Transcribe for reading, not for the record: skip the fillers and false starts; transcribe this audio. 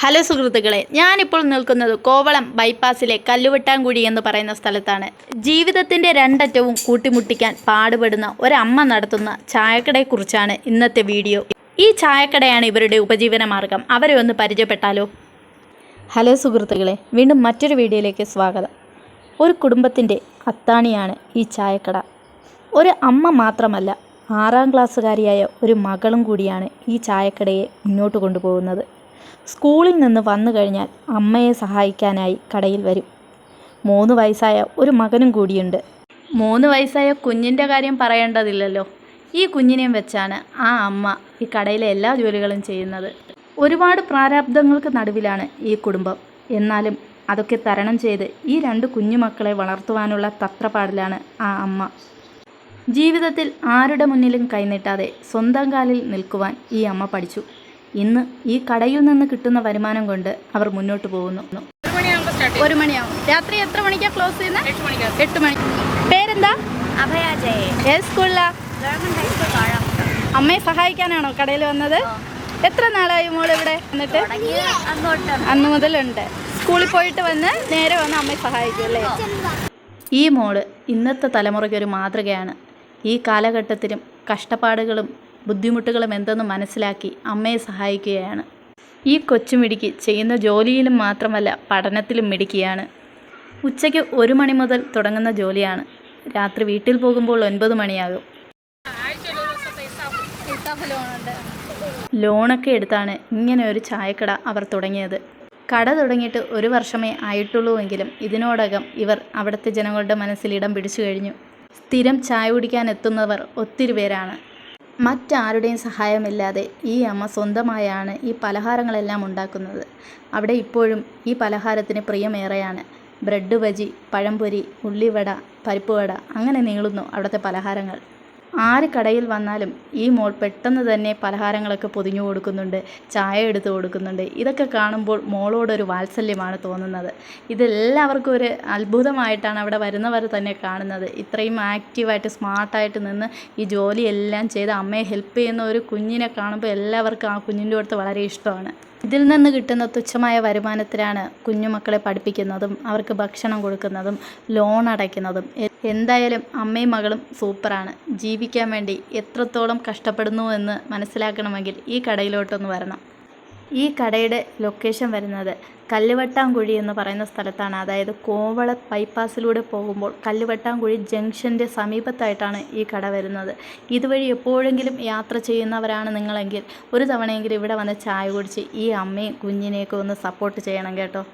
Hello സുഹൃത്തുക്കളെ, ഞാനിപ്പോൾ നിൽക്കുന്നത് കോവളം ബൈപ്പാസിലെ കല്ലുവെട്ടാൻകുഴി എന്ന് പറയുന്ന സ്ഥലത്താണ്. ജീവിതത്തിൻ്റെ രണ്ടറ്റവും കൂട്ടിമുട്ടിക്കാൻ പാടുപെടുന്ന ഒരമ്മ നടത്തുന്ന ചായക്കടയെക്കുറിച്ചാണ് ഇന്നത്തെ വീഡിയോ. ഈ ചായക്കടയാണ് ഇവരുടെ ഉപജീവന മാർഗം. അവരെ ഒന്ന് പരിചയപ്പെട്ടാലോ? ഹലോ സുഹൃത്തുക്കളെ, വീണ്ടും മറ്റൊരു വീഡിയോയിലേക്ക് സ്വാഗതം. ഒരു കുടുംബത്തിൻ്റെ അത്താണിയാണ് ഈ ചായക്കട. ഒരു അമ്മ മാത്രമല്ല, 6ാം ക്ലാസ്സുകാരിയായ ഒരു മകളും കൂടിയാണ് ഈ ചായക്കടയെ മുന്നോട്ട് കൊണ്ടുപോകുന്നത്. സ്കൂളിൽ നിന്ന് വന്നു കഴിഞ്ഞാൽ അമ്മയെ സഹായിക്കാനായി കടയിൽ വരും. 3 വയസ്സായ ഒരു മകനും കൂടിയുണ്ട്. 3 വയസ്സായ കുഞ്ഞിൻ്റെ കാര്യം പറയേണ്ടതില്ലല്ലോ. ഈ കുഞ്ഞിനെയും വെച്ചാണ് ആ അമ്മ ഈ കടയിലെ എല്ലാ ജോലികളും ചെയ്യുന്നത്. ഒരുപാട് പ്രാരാബ്ദങ്ങൾക്ക് നടുവിലാണ് ഈ കുടുംബം. എന്നാലും അതൊക്കെ തരണം ചെയ്ത് ഈ 2 കുഞ്ഞുമക്കളെ വളർത്തുവാനുള്ള തത്രപ്പാടിലാണ് ആ അമ്മ. ജീവിതത്തിൽ ആരുടെ മുന്നിലും കൈനീട്ടാതെ സ്വന്തം കാലിൽ നിൽക്കുവാൻ ഈ അമ്മ പഠിച്ചു. ഇന്ന് ഈ കടയിൽ നിന്ന് കിട്ടുന്ന വരുമാനം കൊണ്ട് അവർ മുന്നോട്ട് പോകുന്നു. 1 മണിയാവും. രാത്രി എത്ര മണിക്കാണ് ക്ലോസ് ചെയ്യുന്നത്? 8 മണി. പേരെന്താ? അഭയ ജയ. ഏത് സ്കൂളിലാ? അമ്മയെ സഹായിക്കാനാണോ കടയിൽ വന്നത്? എത്ര നാളായി മോള് ഇവിടെ വന്നിട്ട്? അന്ന് മുതലുണ്ട്. സ്കൂളിൽ പോയിട്ട് വന്ന് നേരെ വന്ന് അമ്മയെ സഹായിക്കും അല്ലേ? ഈ മോള് ഇന്നത്തെ തലമുറയ്ക്കൊരു മാതൃകയാണ്. ഈ കാലഘട്ടത്തിലും കഷ്ടപ്പാടുകളും ബുദ്ധിമുട്ടുകളും എന്തെന്ന് മനസ്സിലാക്കി അമ്മയെ സഹായിക്കുകയാണ്. ഈ കൊച്ചുമിടുക്കി ചെയ്യുന്ന ജോലിയിലും മാത്രമല്ല, പഠനത്തിലും മിടുക്കിയാണ്. ഉച്ചയ്ക്ക് 1 മണി മുതൽ തുടങ്ങുന്ന ജോലിയാണ്. രാത്രി വീട്ടിൽ പോകുമ്പോൾ 9 മണിയാകും. ലോണൊക്കെ എടുത്താണ് ഇങ്ങനെ ഒരു ചായക്കട അവർ തുടങ്ങിയത്. കട തുടങ്ങിയിട്ട് 1 വർഷമേ ആയിട്ടുള്ളൂവെങ്കിലും ഇതിനോടകം ഇവർ അവിടുത്തെ ജനങ്ങളുടെ മനസ്സിൽ ഇടം പിടിച്ചു കഴിഞ്ഞു. സ്ഥിരം ചായ കുടിക്കാൻ എത്തുന്നവർ ഒത്തിരി പേരാണ്. മറ്റാരുടെയും സഹായമില്ലാതെ ഈ അമ്മ സ്വന്തമായാണ് ഈ പലഹാരങ്ങളെല്ലാം ഉണ്ടാക്കുന്നത്. അവിടെ ഇപ്പോഴും ഈ പലഹാരത്തിന് പ്രിയമേറെയാണ്. ബ്രെഡ് ബജി, പഴംപൊരി, ഉള്ളിവട, പരിപ്പുവട, അങ്ങനെ നീളുന്നു അവിടുത്തെ പലഹാരങ്ങൾ. ആര് കടയിൽ വന്നാലും ഈ മോൾ പെട്ടെന്ന് തന്നെ പലഹാരങ്ങളൊക്കെ പൊതിഞ്ഞു കൊടുക്കുന്നുണ്ട്, ചായ എടുത്ത് കൊടുക്കുന്നുണ്ട്. ഇതൊക്കെ കാണുമ്പോൾ മോളോടൊരു വാത്സല്യമാണ് തോന്നുന്നത്. ഇതെല്ലാവർക്കും ഒരു അത്ഭുതമായിട്ടാണ് അവിടെ വരുന്നവർ തന്നെ കാണുന്നത്. ഇത്രയും ആക്റ്റീവായിട്ട് സ്മാർട്ടായിട്ട് നിന്ന് ഈ ജോലിയെല്ലാം ചെയ്ത് അമ്മയെ ഹെൽപ്പ് ചെയ്യുന്ന ഒരു കുഞ്ഞിനെ കാണുമ്പോൾ എല്ലാവർക്കും ആ കുഞ്ഞിൻ്റെ അടുത്ത് വളരെ ഇഷ്ടമാണ്. ഇതിൽ നിന്ന് കിട്ടുന്ന തുച്ഛമായ വരുമാനത്തിലാണ് കുഞ്ഞുമക്കളെ പഠിപ്പിക്കുന്നതും അവർക്ക് ഭക്ഷണം കൊടുക്കുന്നതും ലോൺ അടയ്ക്കുന്നതും. എന്തായാലും അമ്മയും മകളും സൂപ്പറാണ്. ജീവിക്കാൻ വേണ്ടി എത്രത്തോളം കഷ്ടപ്പെടുന്നു എന്ന് മനസ്സിലാക്കണമെങ്കിൽ ഈ കടയിലോട്ടൊന്ന് വരണം. ഈ കടയുടെ ലൊക്കേഷൻ വരുന്നത് കല്ലുവെട്ടാൻകുഴി എന്ന് പറയുന്ന സ്ഥലത്താണ്. അതായത് കോവള ബൈപ്പാസിലൂടെ പോകുമ്പോൾ കല്ലുവെട്ടാൻകുഴി ജംഗ്ഷൻ്റെ സമീപത്തായിട്ടാണ് ഈ കട വരുന്നത്. ഇതുവഴി എപ്പോഴെങ്കിലും യാത്ര ചെയ്യുന്നവരാണ് നിങ്ങളെങ്കിൽ ഒരു തവണയെങ്കിലും ഇവിടെ വന്ന് ചായ കുടിച്ച് ഈ അമ്മയും കുഞ്ഞിനെയൊക്കെ ഒന്ന് സപ്പോർട്ട് ചെയ്യണം കേട്ടോ.